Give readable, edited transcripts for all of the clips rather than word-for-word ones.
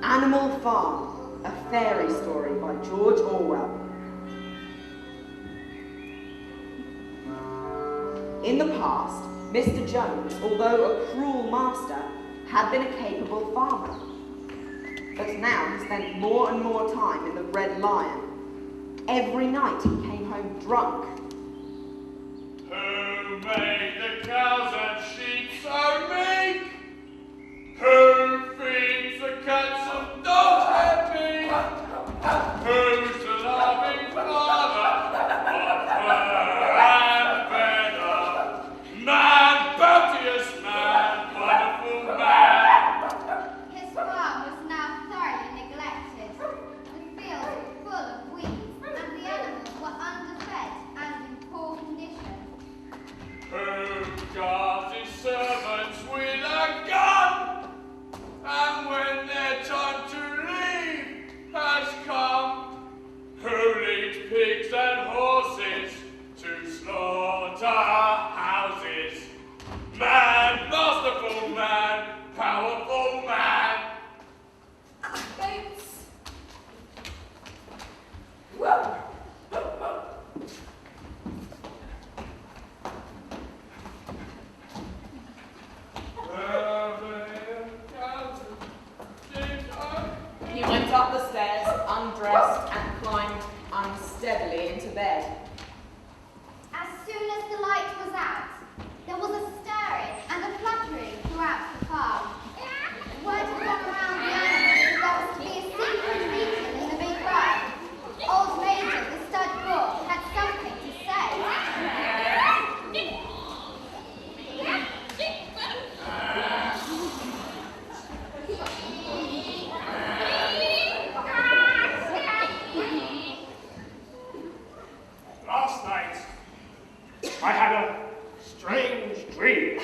Animal Farm, a fairy story by George Orwell. In the past, Mr. Jones, although a cruel master, had been a capable farmer. But now he spent more and more time in the Red Lion. Every night he came home drunk. Who made the cows and sheep so meek? Who feeds the cats and dogs happy? Who's the loving father of her and better? Man, bounteous man, wonderful man. His farm was now thoroughly neglected. The fields were full of weeds, and the animals were underfed and in poor condition. Who guards his servants with a gun? And when their time to leave has come, who leads pigs and horses to slaughter houses? Man, masterful man, powerful man. Bates. He went up the stairs, undressed, and climbed unsteadily into bed. As soon as the light was out, there was a stirring and a fluttering throughout the farm. Word had gone around the animals that there was to be a secret meeting in the big barn. Old Major, the stud bull, had something to say. Last night, I had a strange dream.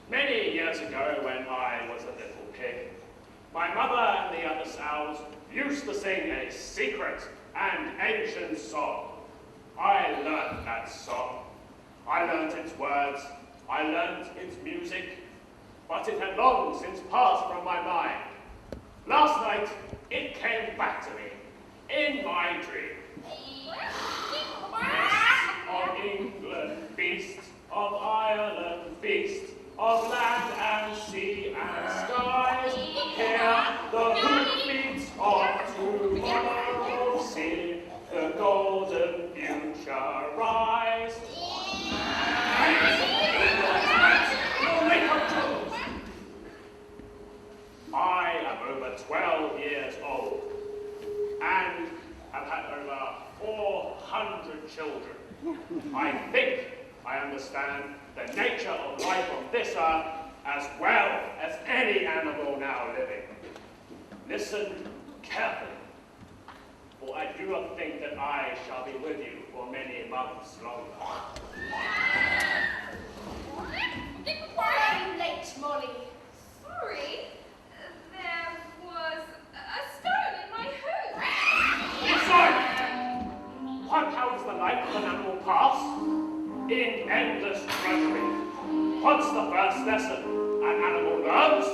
Many years ago, when I was a little pig, my mother and the other sows used to sing a secret and ancient song. I learned that song. I learned its words. I learned its music. But it had long since passed from my mind. Last night, it came back to me in my dream. Beasts of England, beasts of Ireland, beasts of land and sea and skies, hear the hoofbeats of tomorrow, see the golden future rise. I am over 12 years old and have had over 400 children. I think I understand the nature of life on this earth as well as any animal now living. Listen carefully, for I do not think that I shall be with you for many months longer. Why are you late, Molly? Sorry. There was a stone in my hoof. Listen! What how does the life of an animal pass? In endless drudgery. What's the first lesson an animal learns?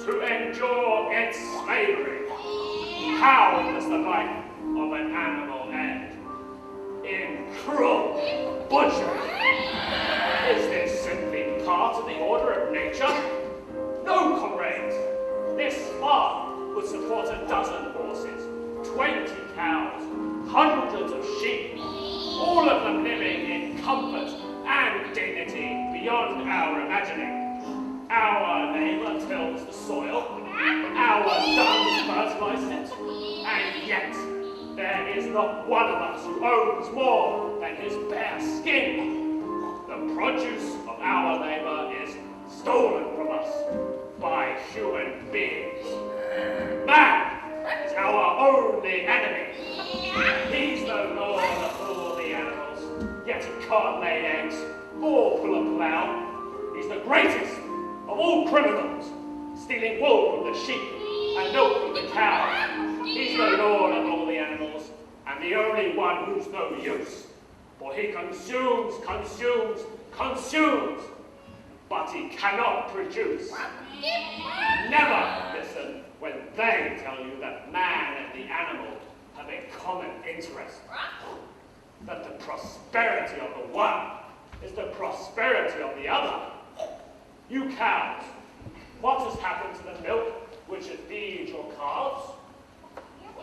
To endure its slavery. How does the life of an animal end? In cruel butchery. Is this simply part of the order of nature? No, comrades. This farm was 250 horses, 20 cows, hundreds of sheep, all of them living in comfort and dignity beyond our imagining. Our labour tills the soil, our dung fertilises it, and yet there is not one of us who owns more than his bare skin. The produce of our labour is stolen from us by human beings. Man is our only enemy. He's the lord of all the animals, yet he can't lay eggs or pull a plough. He's the greatest of all criminals, stealing wool from the sheep and milk from the cow. He's the lord of all the animals, and the only one who's no use. For he consumes, but he cannot produce. Never listen when they tell you that man and the animal have a common interest. That the prosperity of the one is the prosperity of the other. You cows, what has happened to the milk which it feeds your calves?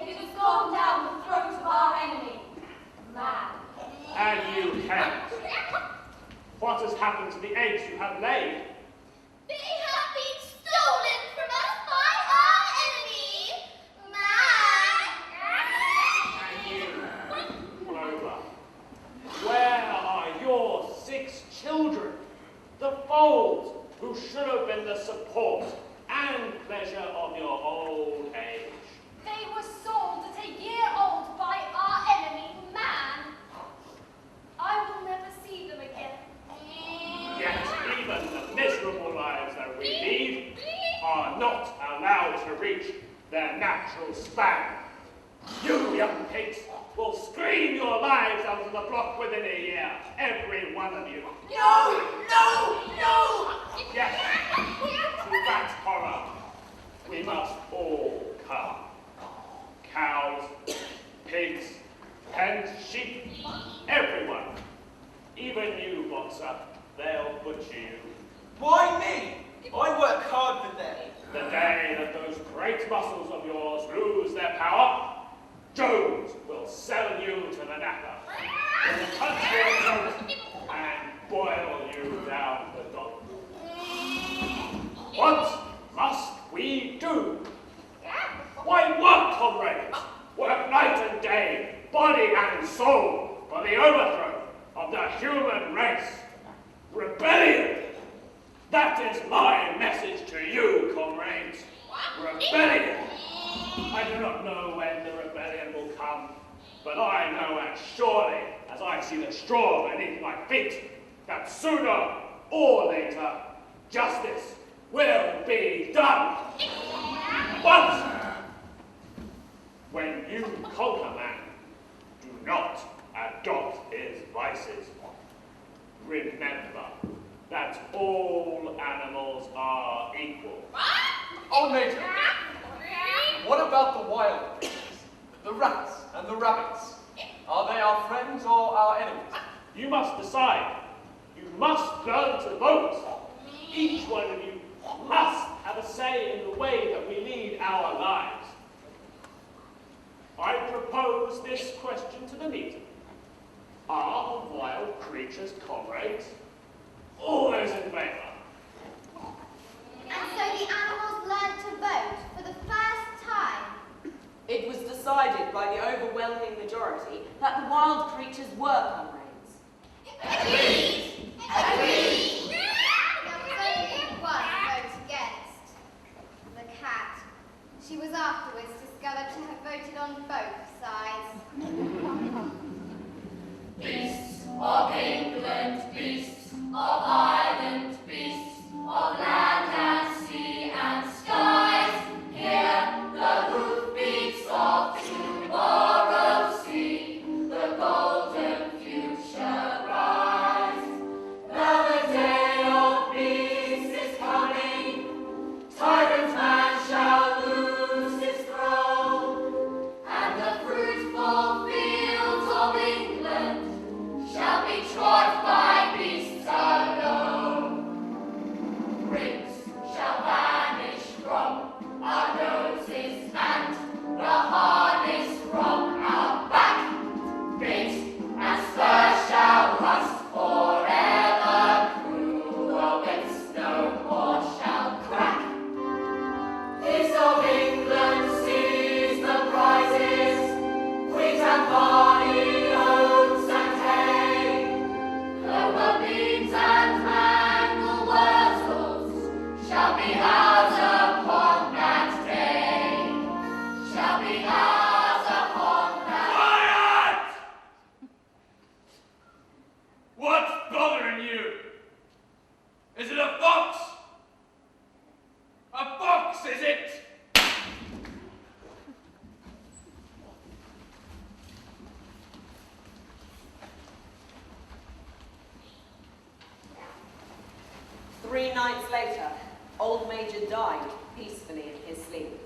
It has gone down the throat of our enemy, man. And you hens, what has happened to the eggs you have laid? They have been stolen from us by our enemy, man. And you, Clover, where are your 6 children, the foals who should have been the support and pleasure of your old age? They were sold at a year old by our enemy, man. I will never see them again. Yet even the miserable lives that we lead are not allowed to reach their natural span. You young pigs will scream your lives out of the block within a year, every one of you. No! Yes, to that horror we must all come. Cows, pigs, hens, sheep, everyone. Even you, Boxer, they'll butcher you. Why me? I work hard for them. The day that those great muscles of yours lose their power, Jones will sell you to the knacker in the country of Jones and boil you down to dog. What must we do? Why work, comrades? Work night and day, body and soul, for the overthrow of the human race. Rebellion! That is my message to you, comrades. Rebellion! I do not know when the rebellion will come, but I know as surely as I see the straw beneath my feet that sooner or later justice will be done. But when you conquer man, do not adopt his vices. Remember that all animals are equal. Oh, Major, what about the wild creatures? The rats and the rabbits? Are they our friends or our enemies? You must decide. You must learn to vote. Each one of you must have a say in the way that we lead our lives. I propose this question to the meeting. Are wild creatures comrades? All those in favour? And so the animals learned to vote for the first time. It was decided by the overwhelming majority that the wild creatures were comrades. Agreed! Agreed! There was only one vote against. The cat. She was afterwards discovered to have voted on both sides. Beasts of England, beasts of Ireland, beasts of land and sea and skies, hear the hoofbeats of tomorrow's sea, the golden future rise. Now the day of peace is coming, tyrant man shall lose his throne, and the fruitful fields of England shall be trod by beasts alone. Rings barley, oats, and hay, clover beans and mangel wurzels shall be ours upon that day. Shall be ours upon that Quiet! What's bothering you? Is it a fox? A fox, is it? 3 nights later, old Major died peacefully in his sleep.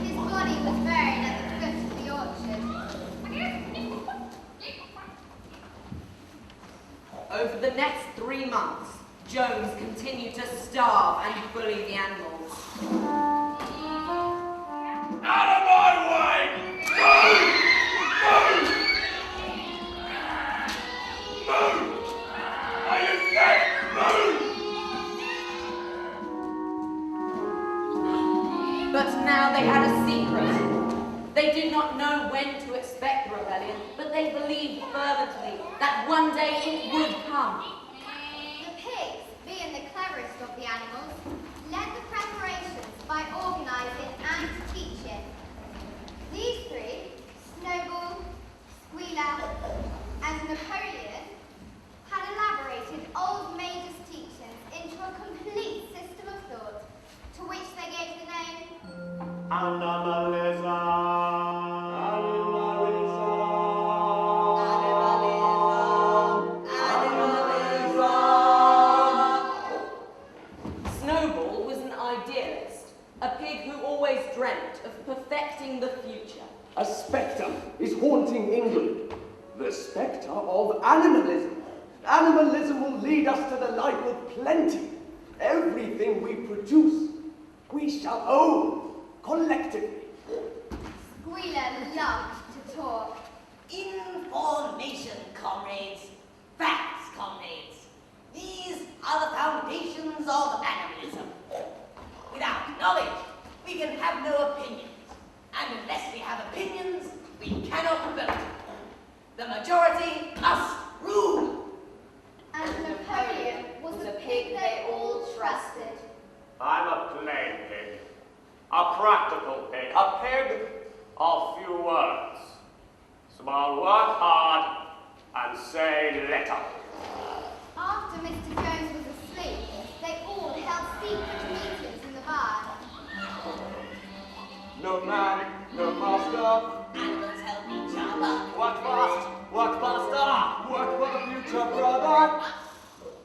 His body was buried at the foot of the orchard. Over the next 3 months, Jones continued to starve and bully the animals. Out of my way! Move! Move! Move! Are you dead? Move! But now they had a secret. They did not know when to expect the rebellion, but they believed fervently that one day it would come. The pigs, being the cleverest of the animals, led the preparations by organising and teaching. These 3, Snowball, Squealer, and Napoleon, had elaborated old Major's teachings into a complete system of thought, to which they gave the name Snowball was an idealist, a pig who always dreamt of perfecting the future. A spectre is haunting England. The spectre of animalism. Animalism will lead us to the life of plenty. Everything we produce, we shall own collectively. Squealer loved to talk. Information, comrades. Facts, comrades. These are the foundations of animalism. Without knowledge, we can have no opinions. And unless we have opinions, we cannot vote. The majority must rule. And Napoleon was a pig they all trusted. I'm a plain pig. A practical pig. A pig of few words. So I'll work hard and say little. After Mr. Jones was asleep, they all held secret meetings in the barn. No man, no master. Animals help each other. Work fast, work faster. Work for the future, brother.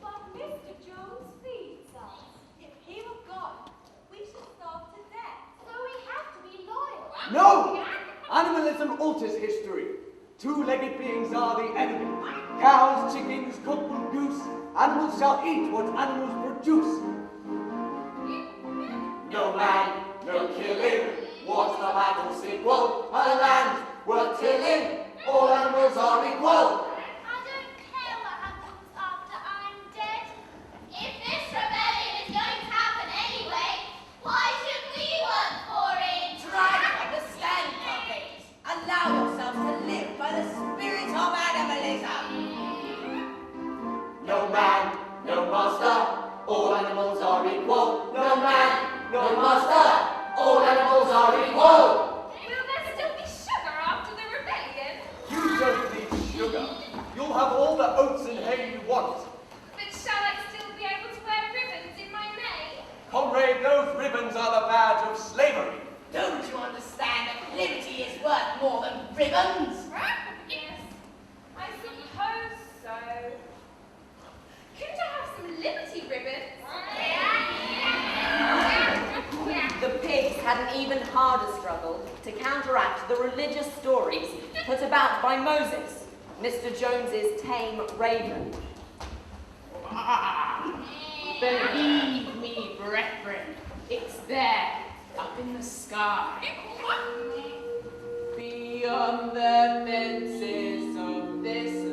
But Mr. Jones feeds us. If he were gone, we should starve to death. So we have to be loyal. No! Animalism alters history. 2-legged beings are the enemy. Cows, chickens, cock and goose. Animals shall eat what animals produce. No man, no killing. What's the battle sequel? A land worth tilling. All animals are equal. I don't care what happens after I'm dead. If this rebellion is going to happen anyway, why should we work for it? Try to understand, comrades. Allow yourselves to live by the spirit of animalism. No man, no master. All animals are equal. No man, no master. All animals are equal. Will there still be sugar after the rebellion? You don't need sugar. You'll have all the oats and hay you want. But shall I still be able to wear ribbons in my May? Comrade, those ribbons are the badge of slavery. Don't you understand that liberty is worth more than ribbons? Yes, I suppose so. Couldn't I have some Liberty ribbons? The pigs had an even harder struggle to counteract the religious stories put about by Moses, Mr. Jones's tame raven. Believe me, brethren, it's there, up in the sky. Beyond the fences of this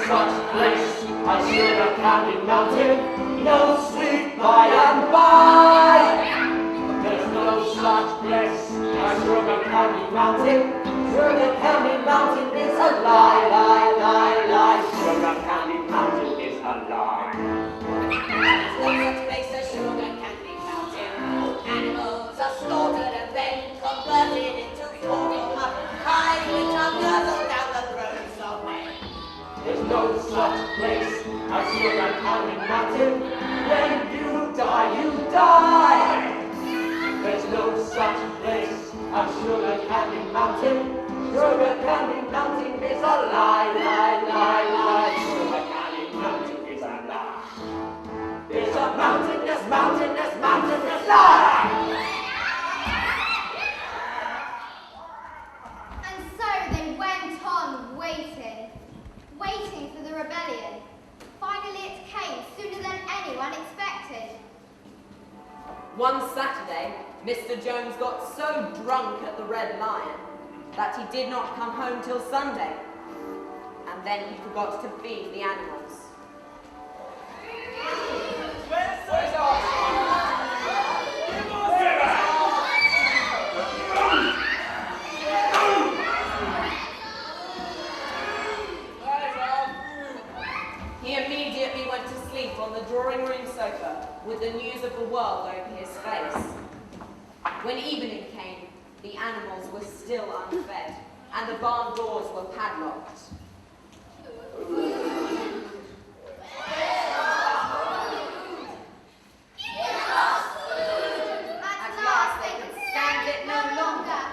such place as Sugar Candy Mountain, no sweet by and by. There's no such place as Sugar Candy Mountain. Sugar Candy Mountain is a lie, lie, lie, lie. Sugar Candy Mountain is a lie. There's no such place as Sugar Candy Mountain. Animals are slaughtered and then converted into formal pie, which are guzzled down the throats of men. There's no such place as Sugar Candy Mountain. When you die, you die. There's no such place as Sugar Candy Mountain. Sugar Candy Mountain is a lie, lie, lie, lie. Sugar Candy Mountain is a lie. It's a mountainous, mountainous, mountainous lie. And so they went on waiting for the rebellion. Finally it came sooner than anyone expected. One Saturday, Mr. Jones got so drunk at the Red Lion that he did not come home till Sunday, and then he forgot to feed the animals. Where's our... He immediately went to sleep on the drawing room sofa with the news of the world over his face. When evening came, the animals were still unfed, and the barn doors were padlocked. At last they could stand it no longer.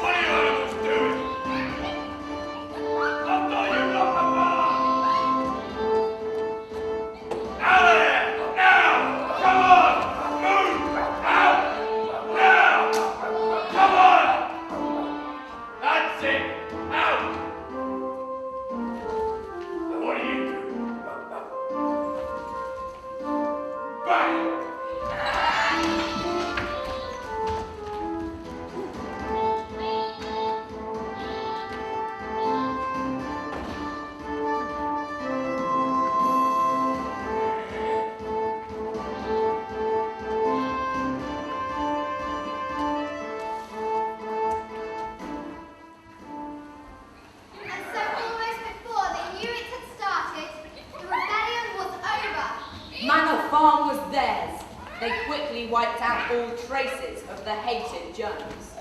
What are you animals doing? I'll tell you nothing about. Out of there! Now! Come on! Move! Out! Now! Come on! That's it! Out! What do you do? Bang! And so almost before they knew it had started, the rebellion was over. Manor Farm was theirs. They quickly wiped out all traces of the hated Jones.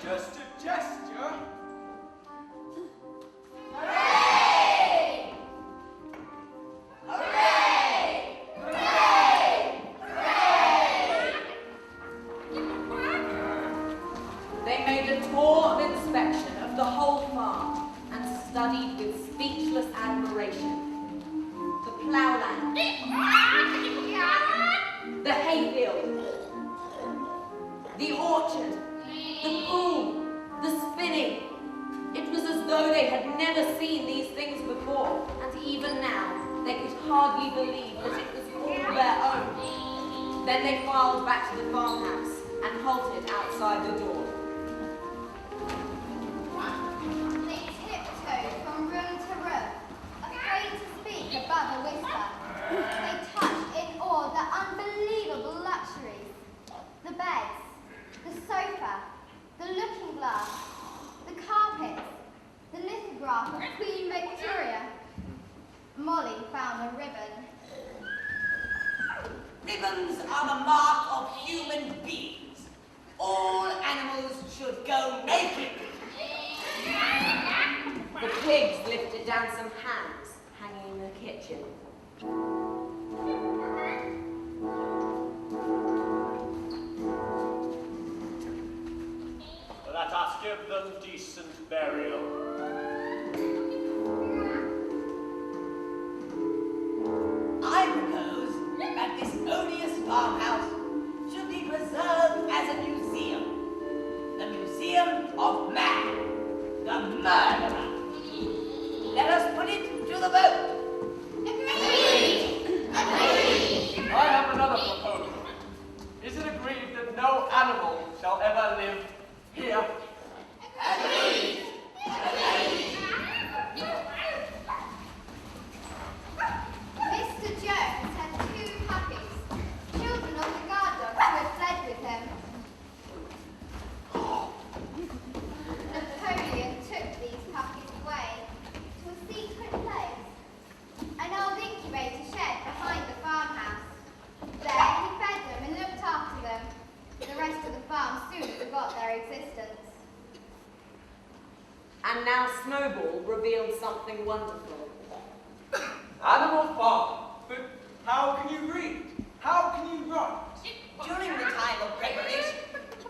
Just a gesture. They made a tour of inspection of the whole farm and studied with speechless admiration the ploughland, the hayfield, the orchard, the pool, the spinning. It was as though they had never seen these things before, and even now they could hardly believe that it was all their own. Then they filed back to the farmhouse and halted outside the door. They tiptoed from room to room, afraid to speak above a whisper. They touched in awe the unbelievable luxuries. The beds, the sofa, the looking glass, the carpets, the lithograph of Queen Victoria. Molly found a ribbon. Ribbons are the mark of human beings. All animals should go naked. The pigs lifted down some hams hanging in the kitchen. Let us give them decent burial. I propose that this odious farmhouse should be preserved as a museum. The Museum of Man, the murderer. vote. Agreed! Agreed! I have another proposal. Is it agreed that no animal shall ever live here? Agreed! Mr. Jones had 2 puppies, children of the guard dogs who had fled with him. Napoleon took these puppies away to a secret place, an old incubator shed behind the farmhouse. There he fed them and looked after them. The rest of the farm soon forgot their existence. And now Snowball revealed something wonderful. Animal Farm. But how can you read? How can you write? During the time of preparation,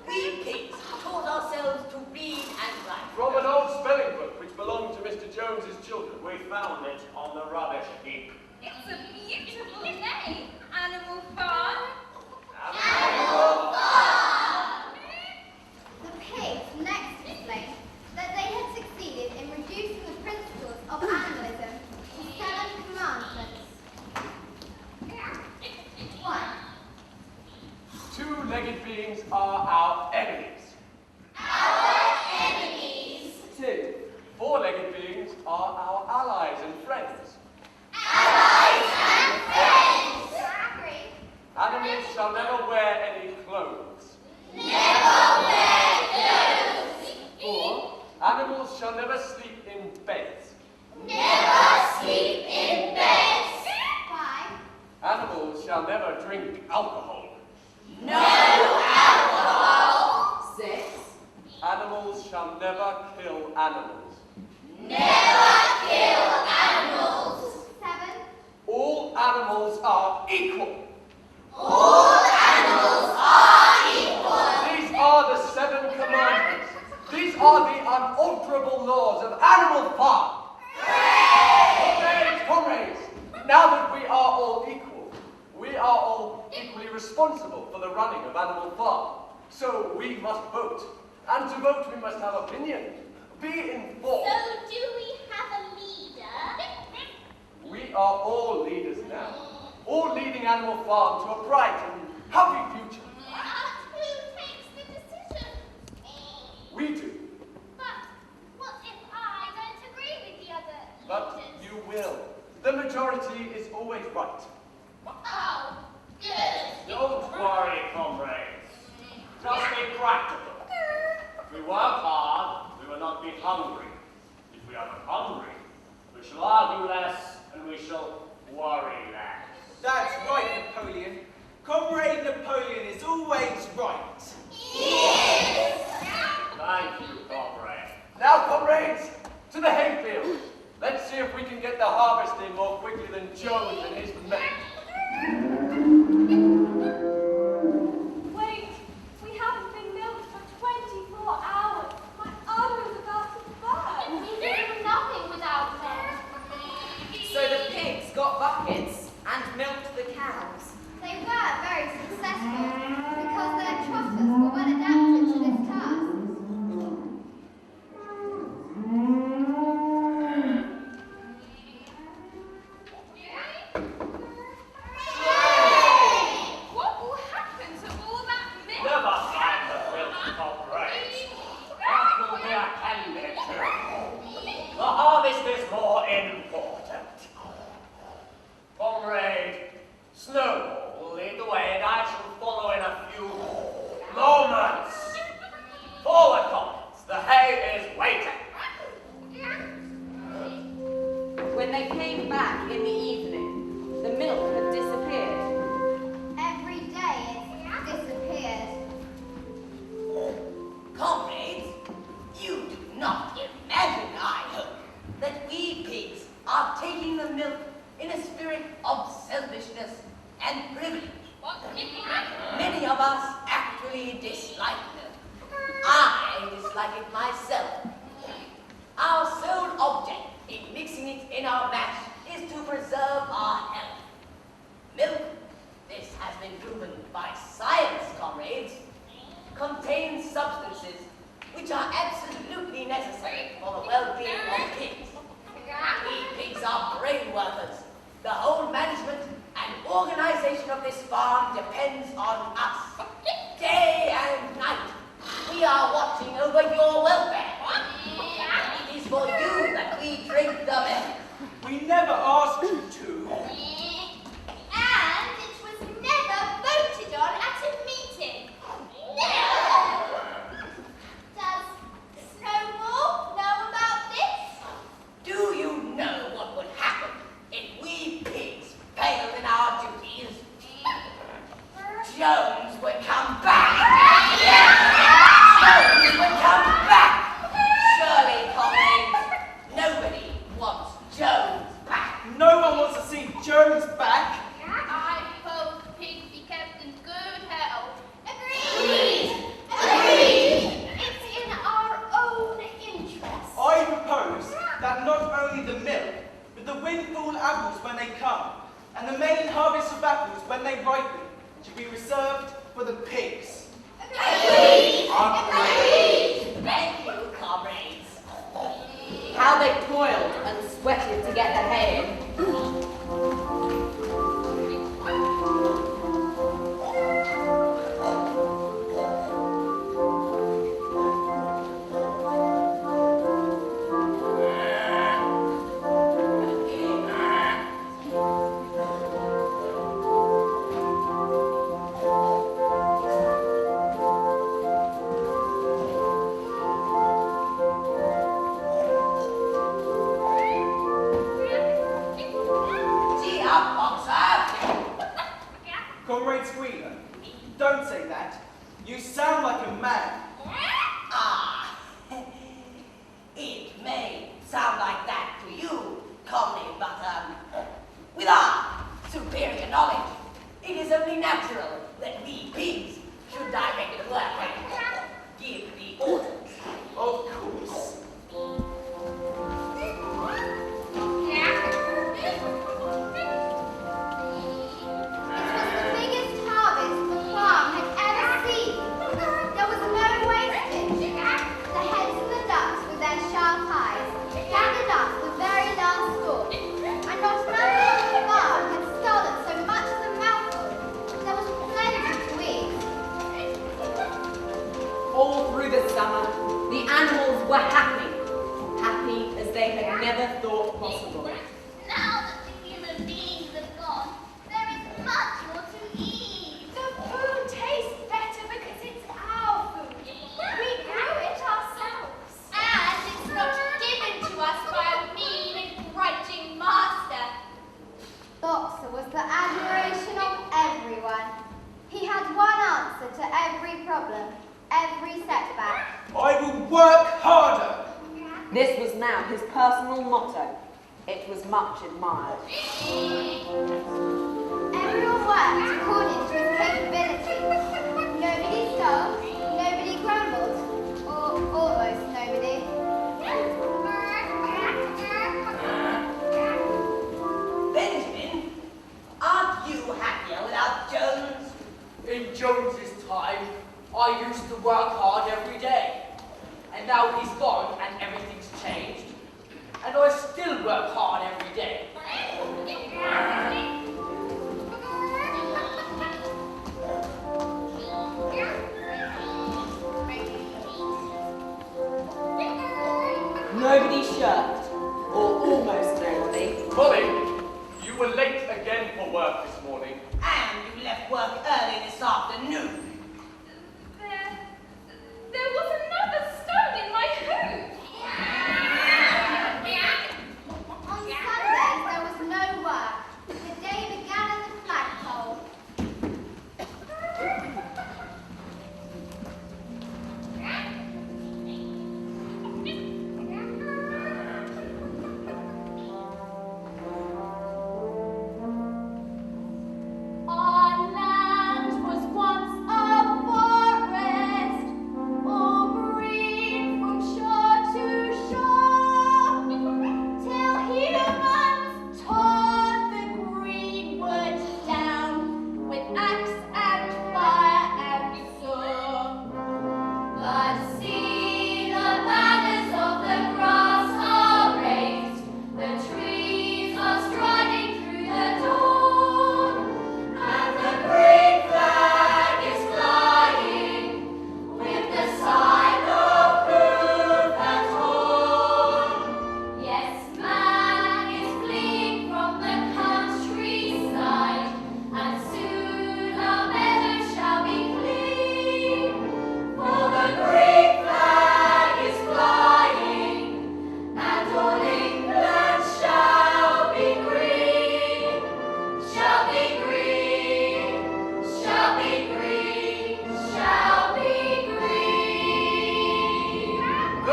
we pigs taught ourselves to read and write. From an old spelling book which belonged to Mr. Jones's children. We found it on the rubbish heap. It's a beautiful name, Animal Farm. Animal Farm! The pigs next explained that they had succeeded in reducing the principles of animalism to 7 commandments. 1. 2-legged beings are our enemies. Our enemies. 2. 4-legged beings are our allies and friends. Allies and friends. Agreed. Animals shall never wear any clothes. Never wear clothes. 4. Animals shall never sleep in beds. Never sleep in beds. 5. Animals shall never drink alcohol. No alcohol. 6. Animals shall never kill animals. Never kill animals. 7. All animals are equal. All animals are equal. These are the 7 commandments. These are the unalterable laws of Animal Farm. Comrades, now that we are all equal, we are all equally responsible for the running of Animal Farm. So we must vote. And to vote, we must have opinion. Be informed. So do we have a leader? We are all leaders now. All leading Animal Farm to a bright and happy future. Who takes the decision? We do. But what if I don't agree with the other But leaders? you will. The majority is always right. Oh, good. Don't worry, comrades. Just be practical. If we work hard, we will not be hungry. If we are not hungry, we shall argue less and we shall worry less. That's right, Napoleon. Comrade Napoleon is always right. Yes. Thank you, comrade. Now, comrades, to the hayfield. Let's see if we can get the harvest in more quickly than Jones and his men. Wait, we haven't been milked for 24 hours. My udder is about to burst. We do nothing without them. So the pigs got buckets and milked the cows. They were very successful because their trotters were well adapted to this task. What will happen to all that milk? Never mind the milk, comrades. That will be attended to. The harvest is more important. Comrade Snowball will lead the way, and I shall follow in a few moments. Forward, comrades. The hay is waiting. When they came back in the evening, the milk had disappeared. Every day it disappeared. Comrades, you do not imagine, I hope, that we pigs are taking the milk in a spirit of selfishness and privilege. Many of us actually dislike milk. I dislike it myself. Our sole object in mixing it in our mash is to preserve our health. Milk, this has been proven by science, comrades, contains substances which are absolutely necessary for the well-being of pigs. We pigs are brave organization of this farm depends on us. Day and night, we are watching over your welfare. It is for you that we drink the milk. We never asked you to. And it was never voted on at a meeting. Does Snowball know about this? Do you know what would happen if we pigs failed in our duties? Jones would come back. Jones would come back. Surely, comrades, nobody wants Jones back. No one wants to see Jones back. I hope pigs be kept in good health. Agreed! Agreed! It's in our own interest. I propose that not only the milk, but the windfall apples when they come, and the main harvest of apples when they ripen, should be reserved for the pigs. Agreed! Agreed! Thank you, comrades. How they toiled and sweated to get the hay in. Gee up, Boxer. Comrade Squealer, don't say that. You sound like a man. Ah, it may sound like that to you, comrade, but with our superior knowledge, it is only natural that we pigs should direct the work and give the orders. Of course. It was the biggest harvest the farm had ever seen. There was no wastage. The hens and the ducks with their sharp eyes gathered up the very last stalk, and not another on the farm had stolen so much as a mouthful. There was plenty to eat. All through the summer, the animals were happy. Happy as they had never thought possible. Now that the human beings have gone, there is much more to eat. The food tastes better because it's our food. We grew it ourselves. And it's not given to us by a mean and grudging master. Boxer was the admiration of everyone. He had one answer to every problem, every setback. I will work harder. This was now his personal motto. It was much admired. Everyone worked according to his capability. Nobody stole, nobody grumbled, or almost nobody. Benjamin, aren't you happier without Jones? In Jones's time, I used to work hard every day. And now he's gone and everything's changed. And I still work hard every day. Nobody shirked, or almost nobody. Molly, you were late again for work this morning. And you left work early this afternoon. There was another stone in my hoop. On Sundays there was no work. The day began at the flagpole. Our land was once a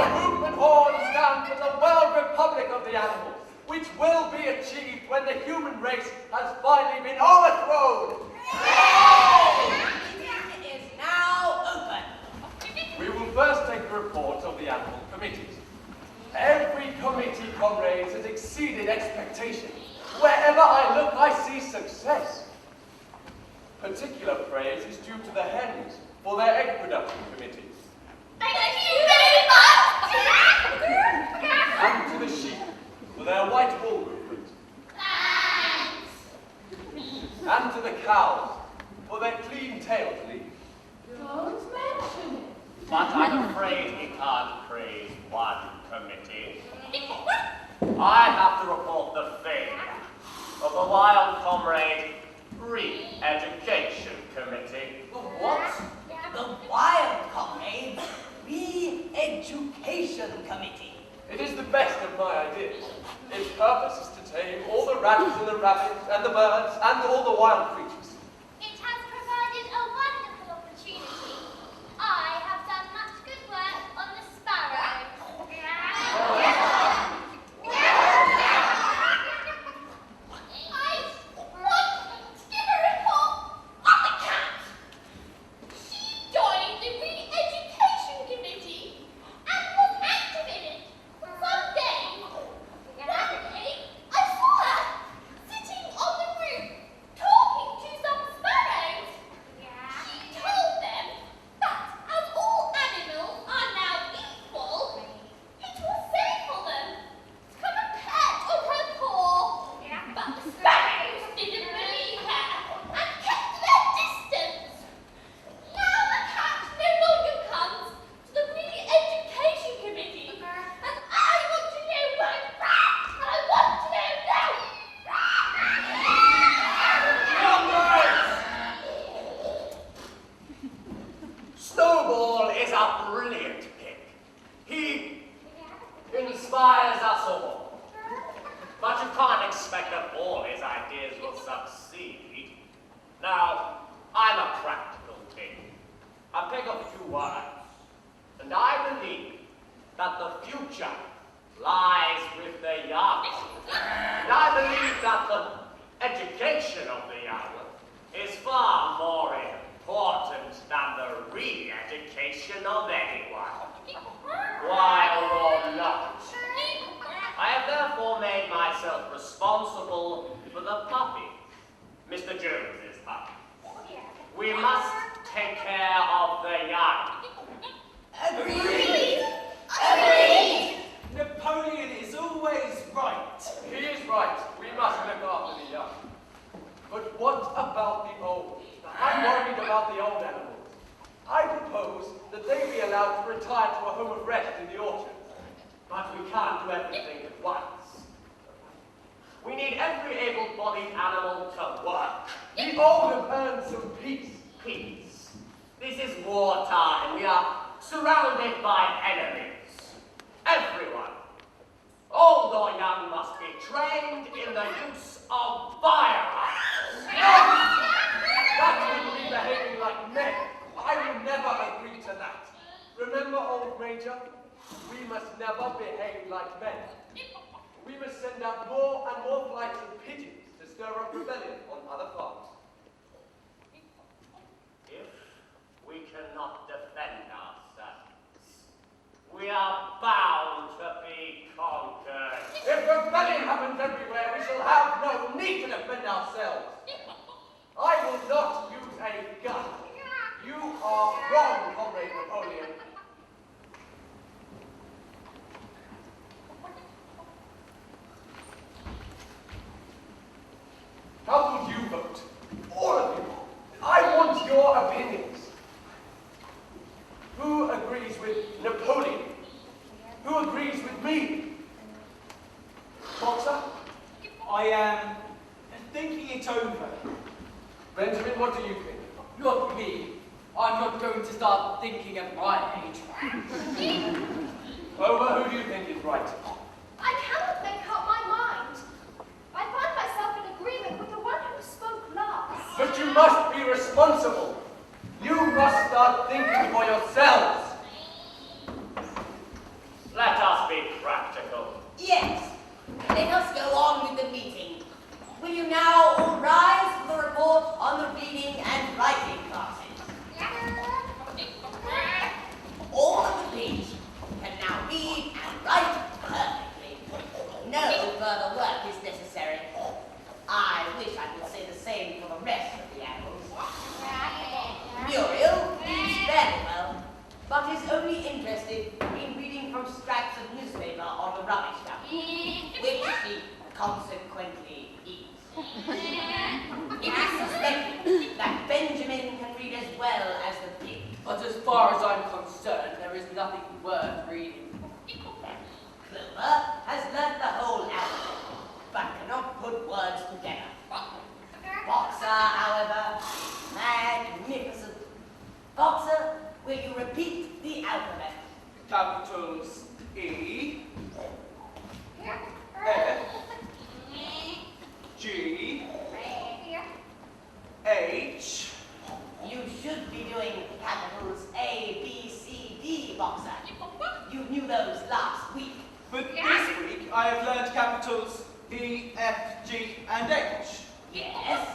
The hoop and horn stand for the world republic of the animals, which will be achieved when the human race has finally been overthrown. Meeting is now open. We will first take the reports of the animal committees. Every committee, comrades, has exceeded expectation. Wherever I look, I see success. Particular praise is due to the hens for their egg production committee. Thank you very much! And to the sheep for their white wool movement. Thanks! And to the cows for their clean tailed leaf. Don't mention it. But I'm afraid we can't praise one committee. I have to report the failure of the Wild Comrade Re-Education Committee. The what? The Wild Comrades Re-Education Committee. It is the best of my ideas. Its purpose is to tame all the rabbits and the rabbits and the birds and all the wild creatures. It has provided a wonderful opportunity. I have done much good work on the sparrow. I want to give a report on the cat. She joined the Re-Education Committee and was active in it. One day, I saw her sitting on the roof talking to some sparrows. She told them that as all animals are now equal, it was safe for them to come and pet on her paw. But the sparrows didn't believe her and kept their distance. Now the cat no longer comes to the Re-Education Committee, and I want to know why. I want to know now. Snowball is a brilliant pick. He inspires us all. But you can't expect that all his ideas will succeed. Now, I'm a practical pig. A pig of few words. And I believe that the future lies with the young. And I believe that the education of the young is far more important than the re-education of anyone. Wild or not. I have therefore made myself responsible for the puppy, Mr. Jones's puppy. We must take care of the young. Agreed. Agreed. Napoleon is always right. He is right. We must look after the young. But what about the old? I'm worried about the old animals. I propose that they be allowed to retire to a home of rest in the orchard. But we can't do everything at once. We need every able-bodied animal to work. The old have earned some peace. Peace. This is wartime. We are surrounded by enemies. Everyone, old or young, must be trained in the use of firearms. That would be behaving like men. I will never agree to that. Remember, old Ranger? We must never behave like men. We must send out more and more flights of pigeons to stir up rebellion on other farms. If we cannot defend ourselves, we are bound to be conquered. If rebellion happens everywhere, we shall have no need to defend ourselves. I will not use a gun. You are wrong, Comrade Napoleon. How will you vote? All of you. I want your opinions. Who agrees with Napoleon? Who agrees with me? Boxer? I am thinking it over. Benjamin, what do you think? Not me. I'm not going to start thinking at my age. Clover, who do you think is right? I cannot make up my mind. I find myself in agreement with the one who spoke last. But you must be responsible. You must start thinking for yourselves. rubbish dump, which he consequently eats. It is suspected that Benjamin can read as well as the pig. But as far as I'm concerned, there is nothing worth reading. Clover has learnt the whole alphabet, but cannot put words together. Boxer, however, magnificent. Boxer, will you repeat the alphabet? Capitals E, F, G, H. You should be doing capitals A, B, C, D, Boxer. You knew those last week. But this week I have learned capitals E, F, G, and H. Yes.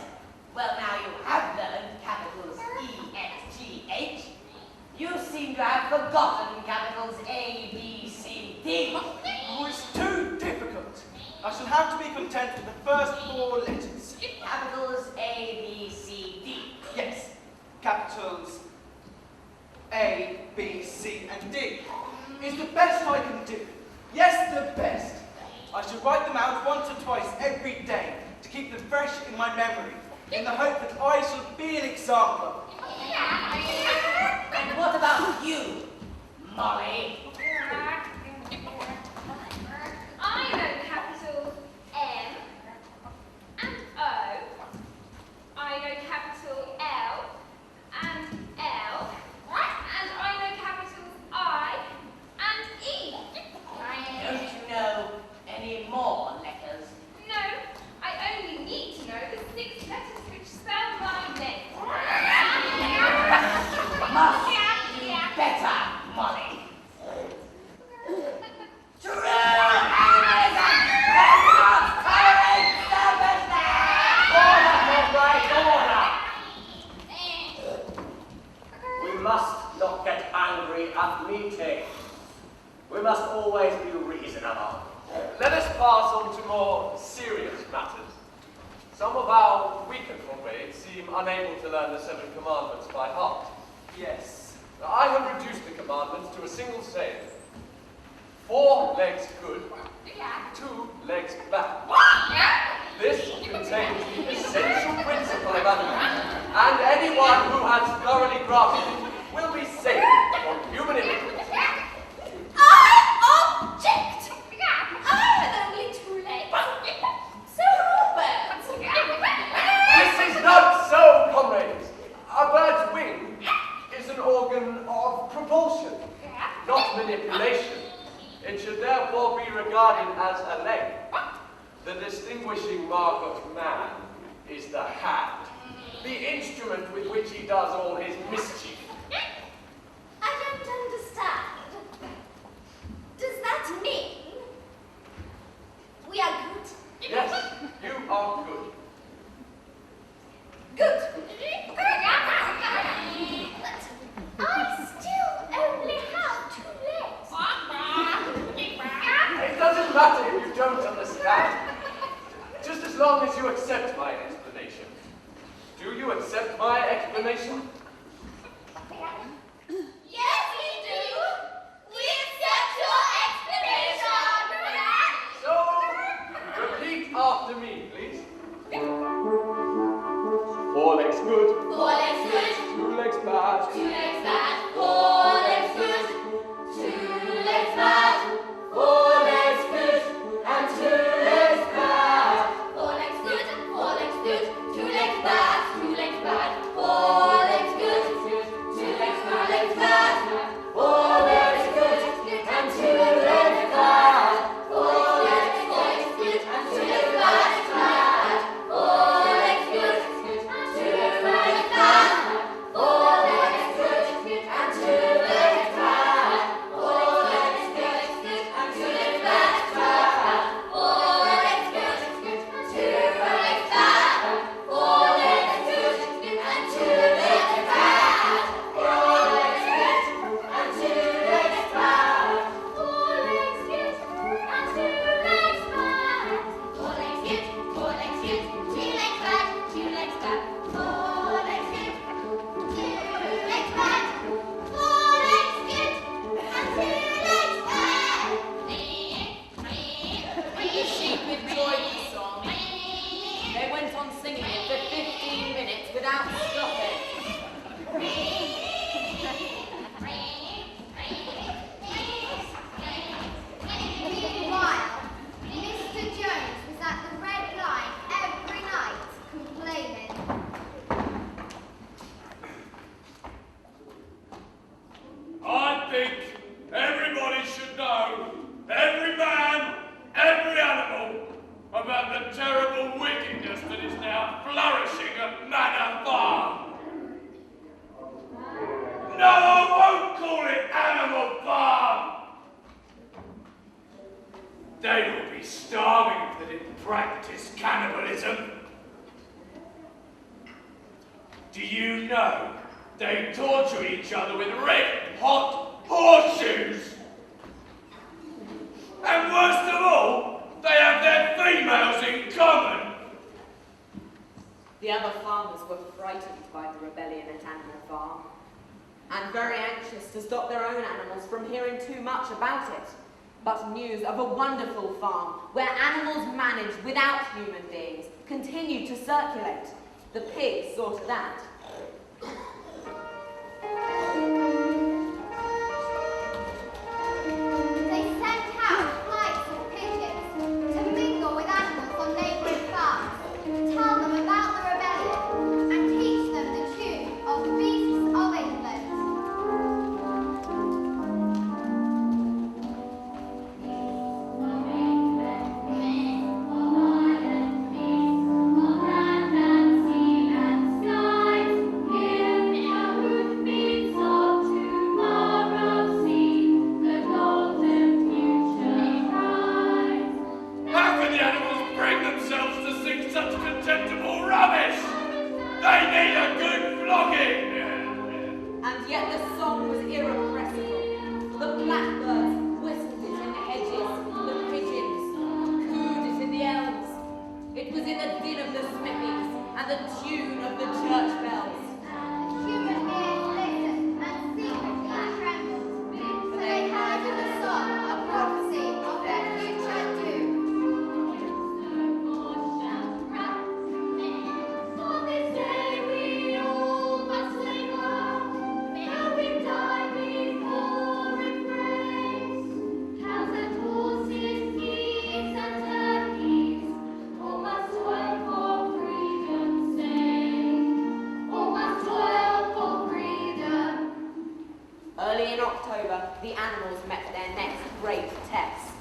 Well, now you have learned capitals E, F, G, H. You seem to have forgotten capitals A, B, C, D. Oh, it's too difficult. I shall have to be content with the first 4 letters. Capitals A, B, C, D. Yes, capitals A, B, C, and D is the best I can do. Yes, the best. I shall write them out once or twice every day to keep them fresh in my memory, in the hope that I shall be an example. And what about you, Molly? I know capitals M and O. I know capital L and L. And I know capitals I and E. Don't you know any more letters? No, I only need to know the 6 letters which spell my name. Must do better, Molly. True animalism cannot tolerate selfishness! We must not get angry at meetings. We must always be reasonable. Let us pass on to more serious matters. Some of our weaker comrades seem unable to learn the 7 commandments by heart. Yes. Now, I have reduced the commandments to a single saying. 4 legs good, 2 legs bad. This contains the essential principle of animals, and anyone who has thoroughly grasped it will be safe from human influence. I object! I have only 2 legs. So are birds. This is not so, comrades. A bird's wing is an organ of propulsion, not manipulation. It should therefore be regarded as a leg. The distinguishing mark of man is the hand, the instrument with which he does all his mischief. I don't understand. Does that mean we are good? Yes, you are good. Good. But I still only have 2 legs. It doesn't matter if you don't understand. Just as long as you accept my explanation. Do you accept my explanation? Yes, we do. We accept your explanation. So, repeat after me, please. 4 legs good. 4 legs good. 2 legs bad. 2 legs bad. 4 legs good. 2 legs bad. 4 legs good. And 2 legs bad. 4 legs good. 4 legs good. 2 legs bad. 2 legs bad. 4 legs They will be starving if they didn't practice cannibalism. Do you know they torture each other with red-hot horseshoes? And worst of all, they have their females in common. The other farmers were frightened by the rebellion at Animal Farm, and very anxious to stop their own animals from hearing too much about it. But news of a wonderful farm where animals managed without human beings continued to circulate. The pigs saw to that. They sent out flights of pigeons to mingle with animals on neighbouring farms, tell them about the rebellion, and teach them the tune of the beasts of England. How can the animals bring themselves to sing such contemptible rubbish? They need a good flogging. And yet the song was irrepressible. The blackbirds whistled it in the hedges, the pigeons cooed it in the elms. It was in the din of the smithies and the tune of the church bells. Human ears listened and secretly trembled, for they heard in the song a prophecy of their future doom. For this day we all must labor, till we die before embrace. Cows and horses, geese and turkeys, all must toil for freedom's sake. All must toil for freedom. Early in October, the animals met their next great test.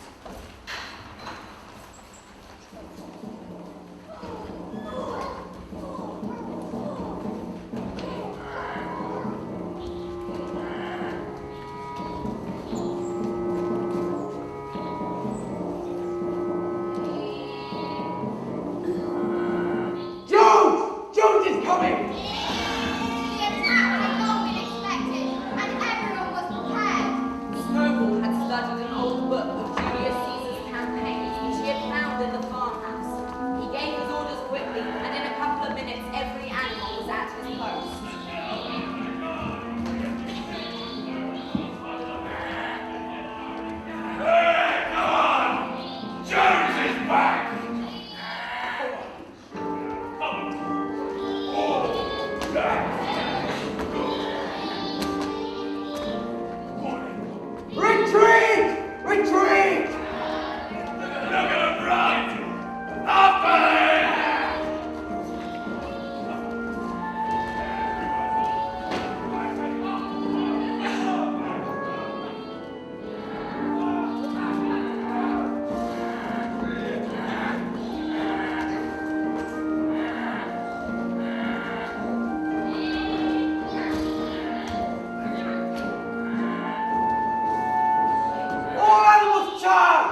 Jones! Jones is coming! The attack had long been expected, and everyone was prepared. Snowball had studied an old book of Julius Caesar's campaigns, which he had found in the farmhouse. He gave his orders quickly, and in a couple of minutes every animal was at his post. Hey, come on! Jones is back! Retreat! Retreat! Look at him run! After him! All animals charge!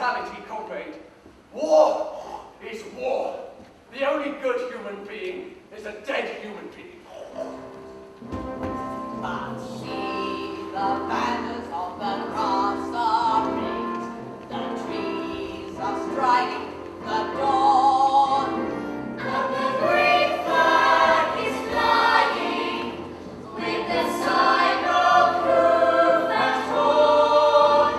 humanity, comrade. War is war. The only good human being is a dead human being. But see, the banners of the grass are raised, the trees are striking the dawn, And the great flag is flying with the sign of proof and torn.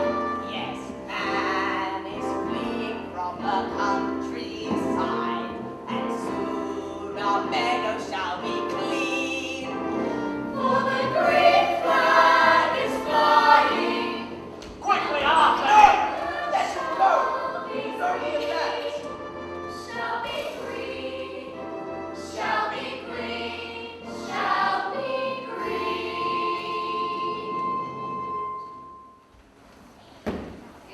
yes, man is fleeing from the countryside, and soon our meadow shall be clean. For the great flag is flying. Quickly, Arthur! Let him go! He's only a lad. Shall be green, shall be green, shall be green.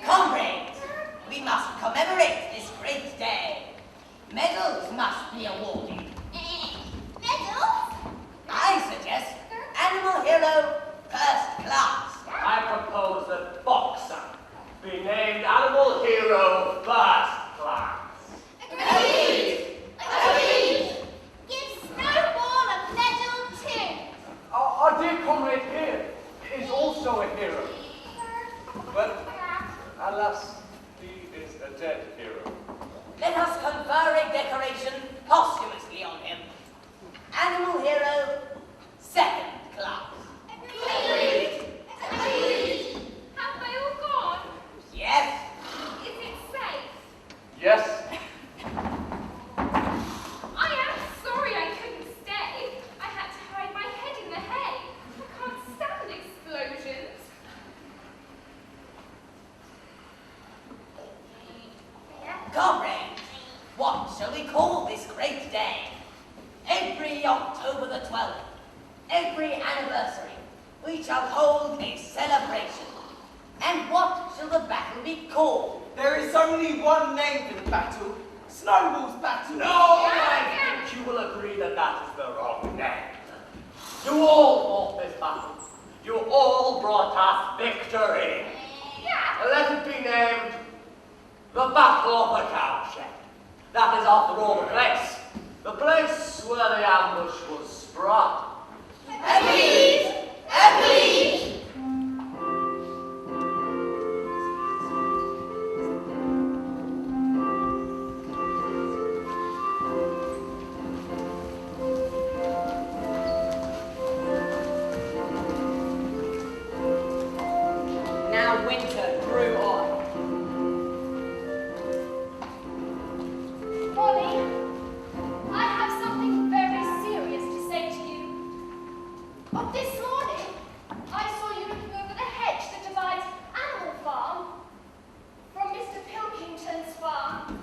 Comrades, we must commemorate this great day. Medals must be awarded. Medals? I suggest Animal Hero First Class. I propose that Boxer be named Animal Hero First Class. Agreed! Agreed! Give Snowball a medal too. Our dear comrade here is also a hero. But alas, he is a dead hero. Let us confer a decoration posthumously on him. Animal Hero Second Class. Agreed! Agreed! Have they all gone? Yes. Is it safe? Yes, I am sorry I couldn't stay. I had to hide my head in the hay. I can't stand explosions. Comrades, what shall we call this great day? Every October the 12th, every anniversary, we shall hold a celebration. And what shall the battle be called? There is only one name for the battle. Snowball's battle. no, I think you will agree that that is the wrong name. You all fought this battle. You all brought us victory. Yeah. Let it be named the Battle of the Cowshed. That is, after all, the place where the ambush was sprung. Agreed! Agreed! Now winter drew on. Molly, I have something very serious to say to you. But this morning, I saw you looking over the hedge that divides Animal Farm from Mr. Pilkington's farm.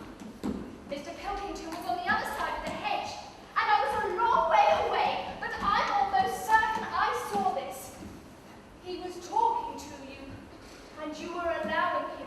Mr. Pilkington was on the other side of the hedge, and I was a long way away, but I'm almost certain I saw this. He was talking to you, and you were allowing him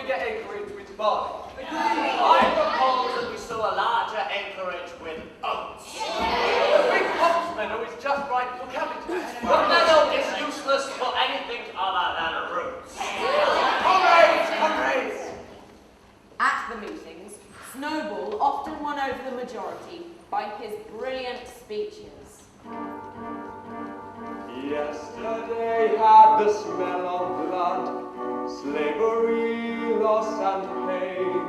bigger acreage with barley. I propose that we sow a larger acreage with oats. The big hops meadow is just right for cabbages. The meadow is useless for anything other than roots. Comrades, comrades! At the meetings, Snowball often won over the majority by his brilliant speeches. Yesterday had the smell of blood, slavery, loss and pain.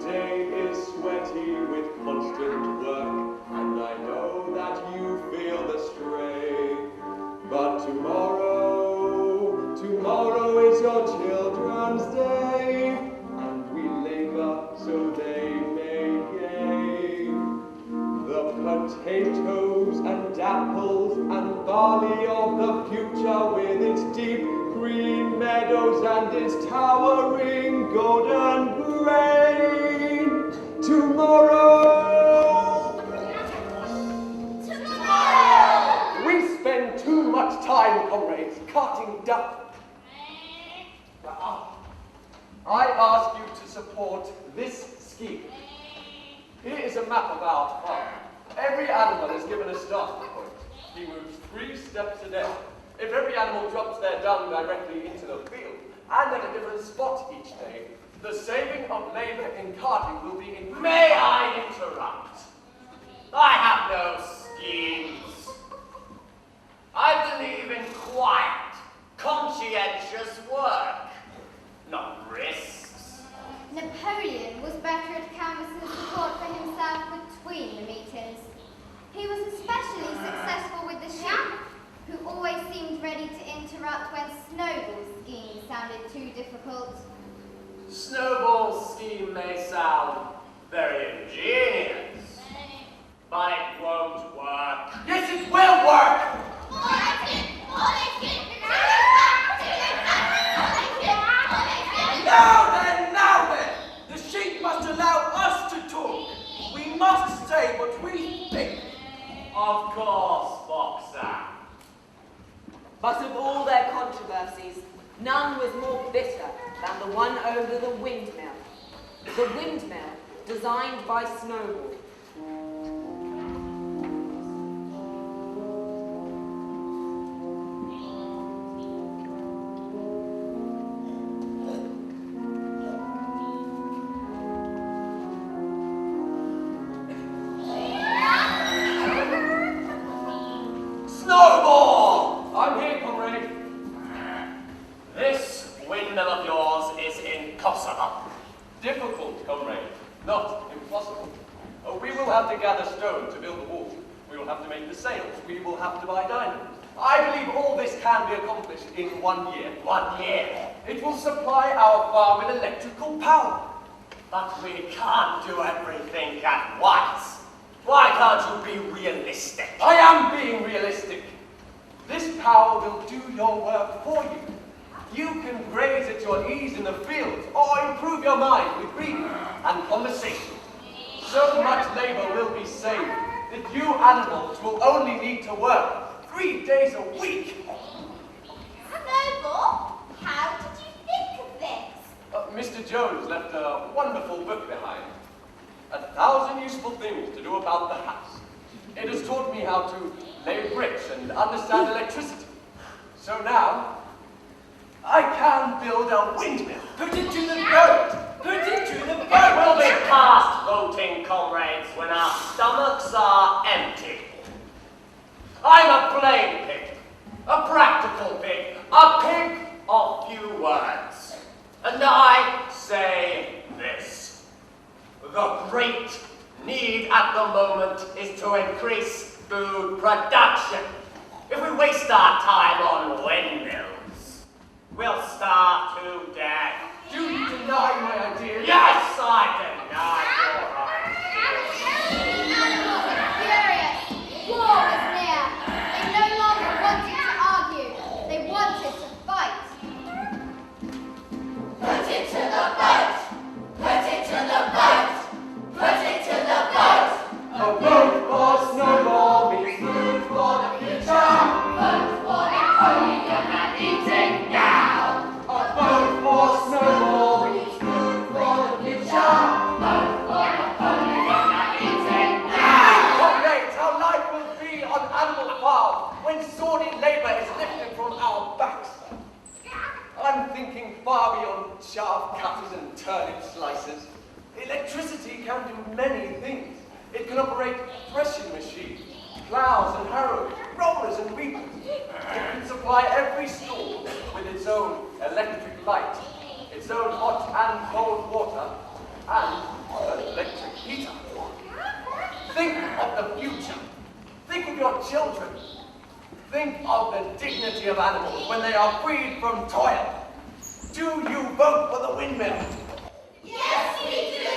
Today is sweaty with constant work, and I know that you feel the strain. But tomorrow is your children's day, and we labor so they may gain. The potatoes and apples and barley of the future, with its deep green meadows and its towering golden grain. Tomorrow! We spend too much time, comrades, carting duck. I ask you to support this scheme. Here is a map of our farm. Every animal is given a starting point. He moves 3 steps a day. If every animal drops their dung directly into the field, and at a different spot each day, the saving of labor in carting will be in... May I interrupt? I have no schemes. I believe in quiet, conscientious work, not risks. Napoleon was better at canvassing support for himself between the meetings. He was especially successful with the sheep, who always seemed ready to interrupt when Snowball's scheme sounded too difficult. Snowball's scheme may sound very ingenious, but it won't work. Yes, it will work! Now then! The sheep must allow us to talk. We must say what we think. Of course, Boxer. But of all their controversies, none was more bitter than the one over the windmill. The windmill, designed by Snowball. Snowball! I'm here, comrade. This windmill of yours is impossible. Difficult, comrade. Not impossible. We will have to gather stone to build the wall. We will have to make the sails. We will have to buy diamonds. I believe all this can be accomplished in 1 year. 1 year. It will supply our farm with electrical power. But we can't do everything at once. Why can't you be realistic? I am being realistic. This power will do your work for you. You can graze at your ease in the fields, or improve your mind with reading and conversation. So much labor will be saved that you animals will only need to work 3 days a week. Snowball, how did you think of this? Mr. Jones left a wonderful book behind. 1,000 useful things to do about the house. It has taught me how to lay bricks and understand electricity. So now, I can build a windmill. Put it to the boat! Put it to the boat! It will be past voting, comrades, when our stomachs are empty. I'm a plain pig, a practical pig, a pig of few words. And I say this. The great need at the moment is to increase food production. If we waste our time on windmills, we'll starve to death. Do you deny my idea? Yes, I deny your idea. Furious! War was near. They no longer wanted to argue. They wanted to fight. Put it to the boat! Put it to the boat! Put it to the boat! A boat for Snowball means food for the future. Vote for Napoleon and eating now! A boat for Snowball animal farm when sordid labor is lifted from our backs. I'm thinking far beyond chaff cutters and turnip slicers. Electricity can do many things. It can operate threshing machines, plows and harrows, rollers and reapers. It can supply every stall with its own electric light, its own hot and cold water, and an electric heater. Think of the future. Think of your children. Think of the dignity of animals when they are freed from toil. Do you vote for the windmill? Yes, we do.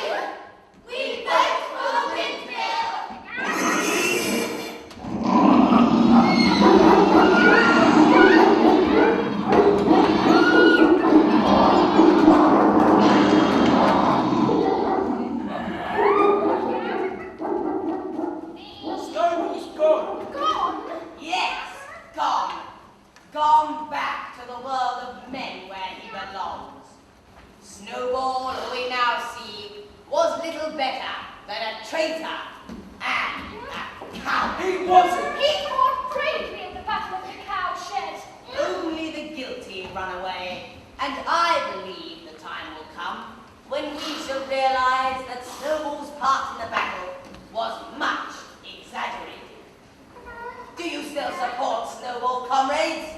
We vote for the windmill. Snowball's gone. Gone? Yes, gone. Gone back to the world of men where he belongs. Snowball, who we now see, was little better than a traitor and a coward. He wasn't. He fought bravely in the battle of the cowshed. Only the guilty run away, and I believe the time will come when we shall realize that Snowball's part in the battle was much exaggerated. Do you still support Snowball, comrades?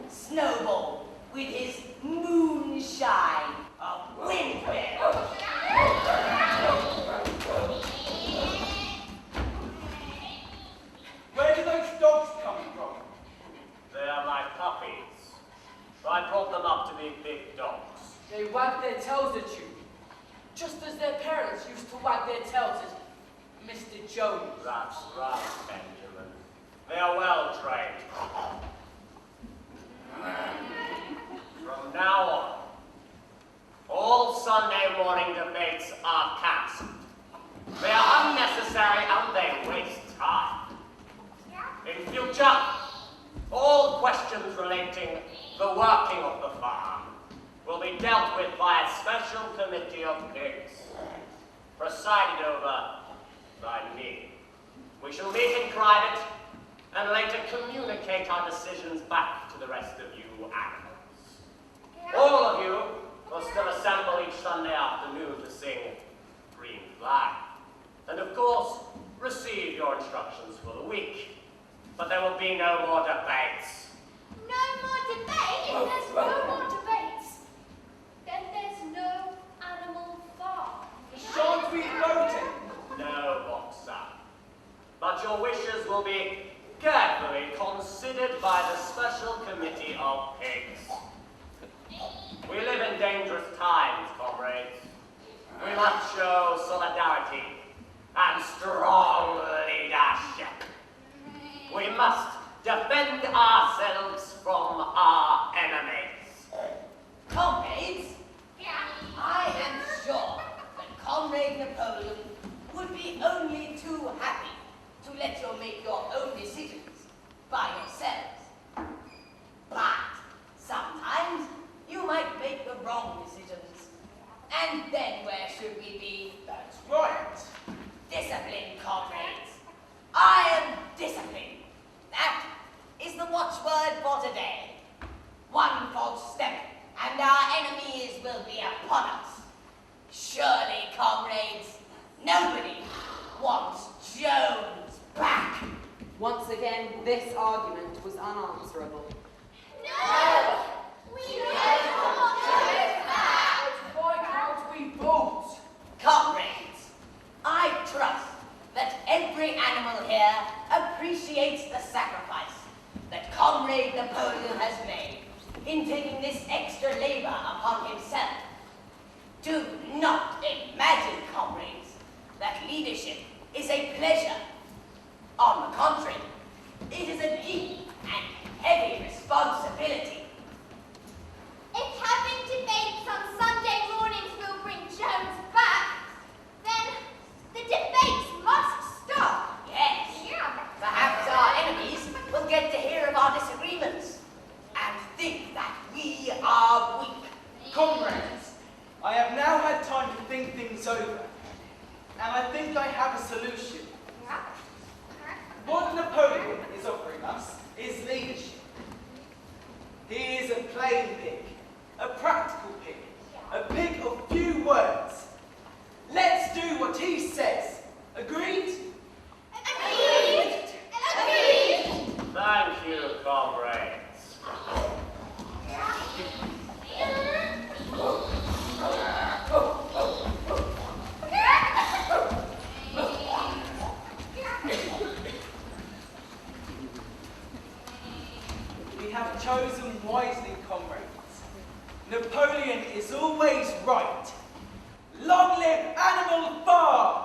Snowball, with his moonshine of windmill. Where do those dogs come from? They are my puppies. I brought them up to be big dogs. They wag their tails at you, just as their parents used to wag their tails at Mr. Jones. That's right, Benjamin. They are well trained. From now on, all Sunday morning debates are cancelled. They are unnecessary and they waste time. In future, all questions relating the working of the farm will be dealt with by a special committee of pigs, presided over by me. We shall meet in private and later communicate our decisions back to the rest of you animals. All of you will still assemble each Sunday afternoon to sing Green Flag, and of course, receive your instructions for the week. But there will be no more debates. No more debates? If there's no more debates, then there's no animal farm. Shan't we vote it? No, Boxer. But your wishes will be carefully considered by the Special Committee of Pigs. We live in dangerous times, comrades. We must show solidarity and strong leadership. We must defend ourselves from our enemies. Comrades, I am sure that Comrade Napoleon would be only too happy to let you make your own decisions by yourselves. But sometimes you might make the wrong decisions. And then where should we be? That's right. Discipline, comrades. I am disciplined. That is the watchword for today. One false step, and our enemies will be upon us. Surely, comrades, nobody wants Jones back. Once again, this argument was unanswerable. No! We don't want Jones back! Why can't we vote? Comrades, I trust that every animal here appreciates the sacrifice that Comrade Napoleon has made in taking this extra labor upon himself. Do not imagine, comrades, that leadership is a pleasure. On the contrary, it is a deep and heavy responsibility. If having debates on Sunday mornings will bring Jones back, then the debates must stop. Yes. Perhaps our enemies will get to hear of our disagreements and think that we are weak. Comrades, I have now had time to think things over, and I think I have a solution. Lord Napoleon is a plain pig, a practical pig, a pig of few words. Let's do what he says. Agreed? Agreed! Agreed! Thank you, comrades. We have chosen wisely, comrades. Napoleon is always right. Long live Animal Farm!